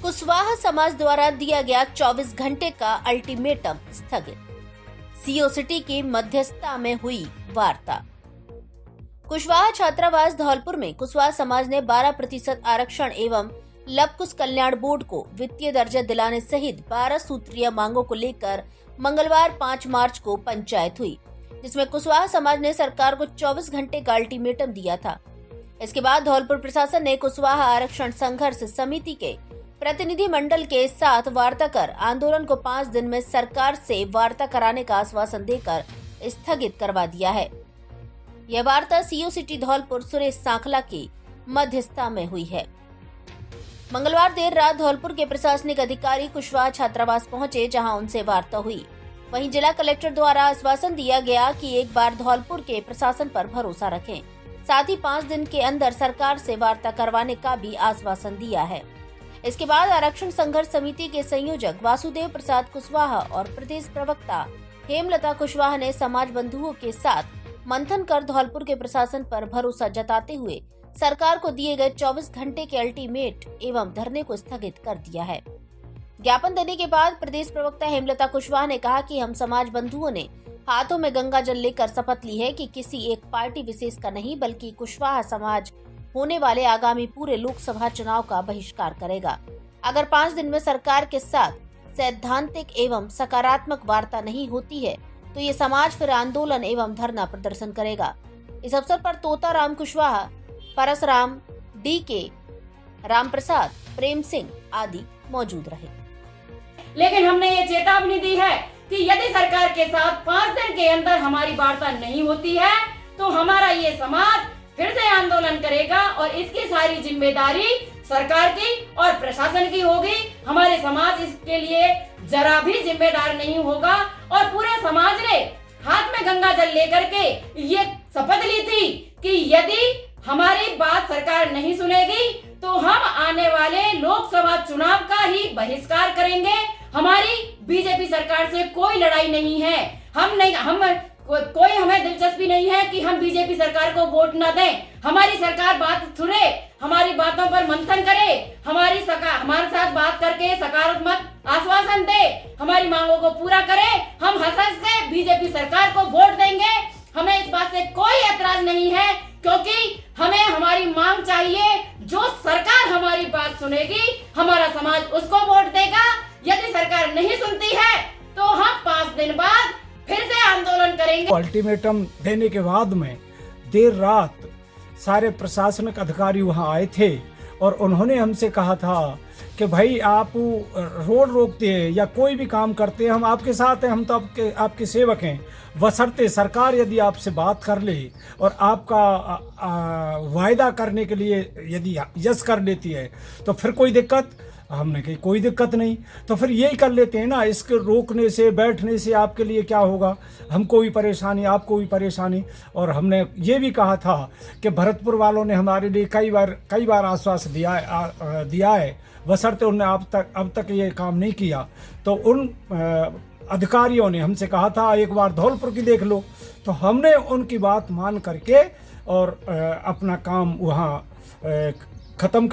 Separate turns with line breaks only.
कुशवाहा समाज द्वारा दिया गया 24 घंटे का अल्टीमेटम स्थगित। सीओ सिटी की मध्यस्थता में हुई वार्ता। कुशवाहा छात्रावास धौलपुर में कुशवाहा समाज ने 12% आरक्षण एवं लवकुश कल्याण बोर्ड को वित्तीय दर्जा दिलाने सहित 12 सूत्रीय मांगों को लेकर मंगलवार 5 मार्च को पंचायत हुई, जिसमें कुशवाहा समाज ने सरकार को 24 घंटे का अल्टीमेटम दिया था। इसके बाद धौलपुर प्रशासन ने कुशवाहा आरक्षण संघर्ष समिति के प्रतिनिधि मंडल के साथ वार्ता कर आंदोलन को 5 दिन में सरकार से वार्ता कराने का आश्वासन देकर स्थगित करवा दिया है। यह वार्ता सीओ सिटी धौलपुर सुरेश सांखला की मध्यस्थता में हुई है। मंगलवार देर रात धौलपुर के प्रशासनिक अधिकारी कुशवाहा छात्रावास पहुंचे, जहां उनसे वार्ता हुई। वहीं जिला कलेक्टर द्वारा आश्वासन दिया गया कि एक बार धौलपुर के प्रशासन पर भरोसा रखें, साथ ही 5 दिन के अंदर सरकार से वार्ता करवाने का भी आश्वासन दिया है। इसके बाद आरक्षण संघर्ष समिति के संयोजक वासुदेव प्रसाद कुशवाहा और प्रदेश प्रवक्ता हेमलता कुशवाहा ने समाज बंधुओं के साथ मंथन कर धौलपुर के प्रशासन पर भरोसा जताते हुए सरकार को दिए गए 24 घंटे के अल्टीमेट एवं धरने को स्थगित कर दिया है। ज्ञापन देने के बाद प्रदेश प्रवक्ता हेमलता कुशवाहा ने कहा कि हम समाज बंधुओं ने हाथों में गंगा जल लेकर शपथ ली है कि किसी एक पार्टी विशेष का नहीं, बल्कि कुशवाहा समाज होने वाले आगामी पूरे लोकसभा चुनाव का बहिष्कार करेगा। अगर 5 दिन में सरकार के साथ सैद्धांतिक एवं सकारात्मक वार्ता नहीं होती है तो ये समाज फिर आंदोलन एवं धरना प्रदर्शन करेगा। इस अवसर पर तोताराम कुशवाहा, परसराम, DK, राम प्रसाद, प्रेम सिंह आदि मौजूद रहे।
लेकिन हमने ये चेतावनी दी है कि यदि सरकार के साथ 5 दिन के अंदर हमारी वार्ता नहीं होती है तो हमारा ये समाज फिर से आंदोलन करेगा और इसकी सारी जिम्मेदारी सरकार की और प्रशासन की होगी। हमारे समाज इसके लिए जरा भी जिम्मेदार नहीं होगा और पूरे समाज ने हाथ में गंगा जल लेकर के ये शपथ ली थी कि यदि हमारी बात सरकार नहीं सुनेगी तो हम आने वाले लोकसभा चुनाव का ही बहिष्कार करेंगे। हमारी बीजेपी सरकार से कोई लड़ाई नहीं है। कोई हमें दिलचस्पी नहीं है कि हम बीजेपी सरकार को वोट न दें। हमारी सरकार बात सुने, हमारी बातों पर मंथन करे, हमारे साथ बात करके सकारात्मक आश्वासन दे, हमारी मांगों को पूरा करे। हम हंस के बीजेपी सरकार को वोट देंगे। हमें इस बात से कोई ऐतराज नहीं है, क्योंकि हमें हमारी मांग चाहिए। जो सरकार हमारी बात सुनेगी, हमारा समाज उसको वोट देगा। यदि सरकार नहीं सुनती है तो हम 5 दिन बाद फिर से आंदोलन करेंगे।
अल्टीमेटम देने के बाद में देर रात सारे प्रशासनिक अधिकारी वहां आए थे और उन्होंने हमसे कहा था कि भाई आप रोड रोकते हैं या कोई भी काम करते हैं, हम आपके साथ हैं, हम तो आपके सेवक हैं, बशर्ते सरकार यदि आपसे बात कर ले और आपका वायदा करने के लिए यदि यस कर लेती है तो फिर कोई दिक्कत। हमने कही कोई दिक्कत नहीं, तो फिर यही कर लेते हैं ना। इसके रोकने से बैठने से आपके लिए क्या होगा, हमको भी परेशानी, आपको भी परेशानी। और हमने ये भी कहा था कि भरतपुर वालों ने हमारे लिए कई बार आश्वासन दिया है, बशर्ते उन्होंने अब तक ये काम नहीं किया। तो उन अधिकारियों ने हमसे कहा था एक बार धौलपुर की देख लो, तो हमने उनकी बात मान करके और अपना काम वहाँ ख़त्म कर